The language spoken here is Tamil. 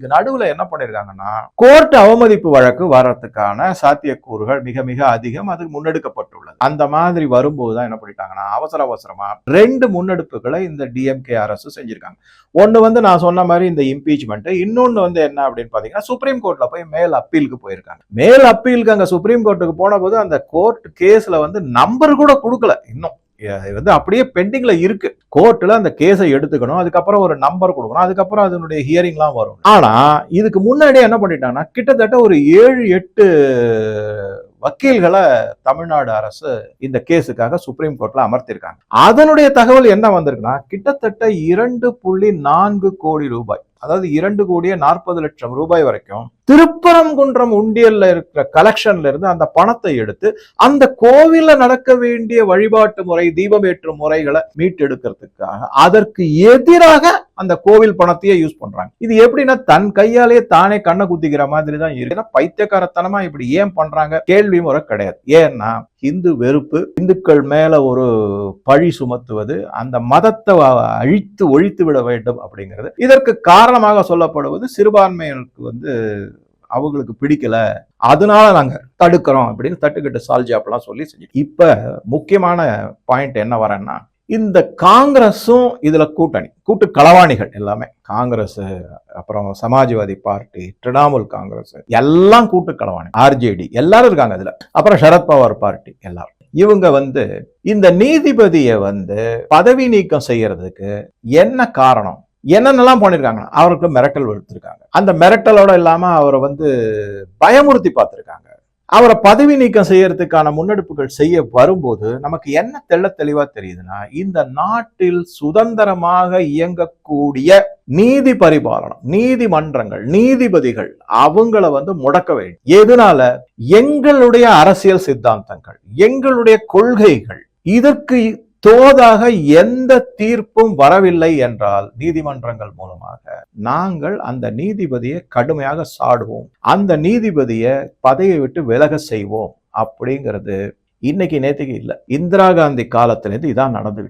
இதுக்கு நடுவுல என்ன பண்ணிருக்காங்கன்னா, கோர்ட் அவமதிப்பு வழக்கு வர்றதுக்கான சாத்தியக்கூறுகள் மிக மிக அதிகம். அது முன்னெடுக்கப்பட்டுள்ளது. அந்த மாதிரி வரும்போதுதான் என்ன பண்ணிட்டாங்கன்னா, அவசரமா 2 முன்னெடுப்புகளை இந்த டிஎம்கே அரசு செஞ்சிருக்காங்க. ஒண்ணு நான் சொன்ன மாதிரி இந்த இம்பீச்மெண்ட், இன்னொன்னு என்ன அப்படின்னு பாத்தீங்கன்னா, சுப்ரீம் கோர்ட்ல போய் மேல் அப்பீலுக்கு போயிருக்காங்க. மேல் அப்பீலுக்கு அங்க சுப்ரீம் கோர்ட்டுக்கு போன போது அந்த கோர்ட் கேஸ்ல நம்பர் கூட கொடுக்கல. இன்னும் அப்படியே பெண்டிங்ல இருக்கு. கோர்ட்ல அந்த கேஸை எடுத்துக்கணும், அதுக்கப்புறம் ஒரு நம்பர் கொடுக்கணும், அதுக்கப்புறம் அதனுடைய ஹியரிங்லாம் வரும். ஆனா இதுக்கு முன்னாடியே என்ன பண்ணிட்டாங்கன்னா, கிட்டத்தட்ட ஒரு 7-8 வக்கீல்களை தமிழ்நாடு அரசு இந்த கேஸுக்காக சுப்ரீம் கோர்ட்ல அமர்த்திருக்காங்க. அதனுடைய தகவல் என்ன வந்திருக்குன்னா, கிட்டத்தட்ட 2.4 கோடி ரூபாய், அதாவது 2,40,00,000 ரூபாய் வரைக்கும் திருப்பரங்குன்றம் உண்டியல்ல இருக்கிற கலெக்ஷன்ல இருந்து அந்த பணத்தை எடுத்து அந்த கோவில்ல நடக்க வேண்டிய வழிபாட்டு முறை, தீபமேற்றும் முறைகளை மீட்டெடுக்கிறதுக்காக அதற்கு எதிராக அந்த கோவில் பணத்தையே யூஸ் பண்றாங்க. இது எப்படின்னா, தன் கையாலேயே தானே கண்ணை குத்திக்கிற மாதிரி தான் இருக்கு. பைத்தியக்காரத்தனமா இப்படி ஏன் பண்றாங்க கேள்வி முறை கிடையாது. ஏன்னா இந்து வெறுப்பு, இந்துக்கள் மேல ஒரு பழி சுமத்துவது, அந்த மதத்தை அழித்து ஒழித்து விட வேண்டும் அப்படிங்கிறது இதற்கு காரணமாக சொல்லப்படுவது. சிறுபான்மையினருக்கு அவங்களுக்கு பிடிக்கல, அதனால நாங்க தடுக்கிறோம் அப்படின்னு தட்டுக்கட்டு சால்ஜாப்லாம் சொல்லி செஞ்சு. இப்ப முக்கியமான பாயிண்ட் என்ன வரேன்னா, இந்த காங்கிரஸும் இதுல கூட்டு களவாணிகள் எல்லாமே, காங்கிரஸ், அப்புறம் சமாஜ்வாதி பார்ட்டி, திரிணாமுல் காங்கிரஸ் எல்லாம் கூட்டு களவாணி, ஆர்ஜேடி எல்லாரும் இருக்காங்க இதுல, அப்புறம் சரத்பவார் பார்ட்டி எல்லாரும். இவங்க இந்த நீதிபதியை பதவி நீக்கம் செய்யறதுக்கு என்ன காரணம், என்னென்னலாம் பண்ணிருக்காங்க, அவருக்கு மிரட்டல் விடுத்திருக்காங்க. அந்த மிரட்டலோட இல்லாம அவரை பயமுறுத்தி பார்த்திருக்காங்க. அவரை பதவி நீக்கம் செய்யறதுக்கான முன்னெடுப்புகள் செய்ய வரும்போது நமக்கு என்ன தெளிவா தெரியுதுன்னா, இந்த நாட்டில் சுதந்திரமாக இயங்கக்கூடிய நீதி பரிபாலனம், நீதிமன்றங்கள், நீதிபதிகள் அவங்கள முடக்க வேண்டும். எதனால? எங்களுடைய அரசியல் சித்தாந்தங்கள், எங்களுடைய கொள்கைகள், இதற்கு தோதாக எந்த தீர்ப்பும் வரவில்லை என்றால் நீதிமன்றங்கள் மூலமாக நாங்கள் அந்த நீதிபதியை கடுமையாக சாடுவோம், அந்த நீதிபதியை பதவியை விட்டு விலக செய்வோம் அப்படிங்கிறது இன்னைக்கு நேற்றுக்கு இல்லை. இந்திரா காந்தி காலத்திலிருந்து இதான் நடந்துகிட்டு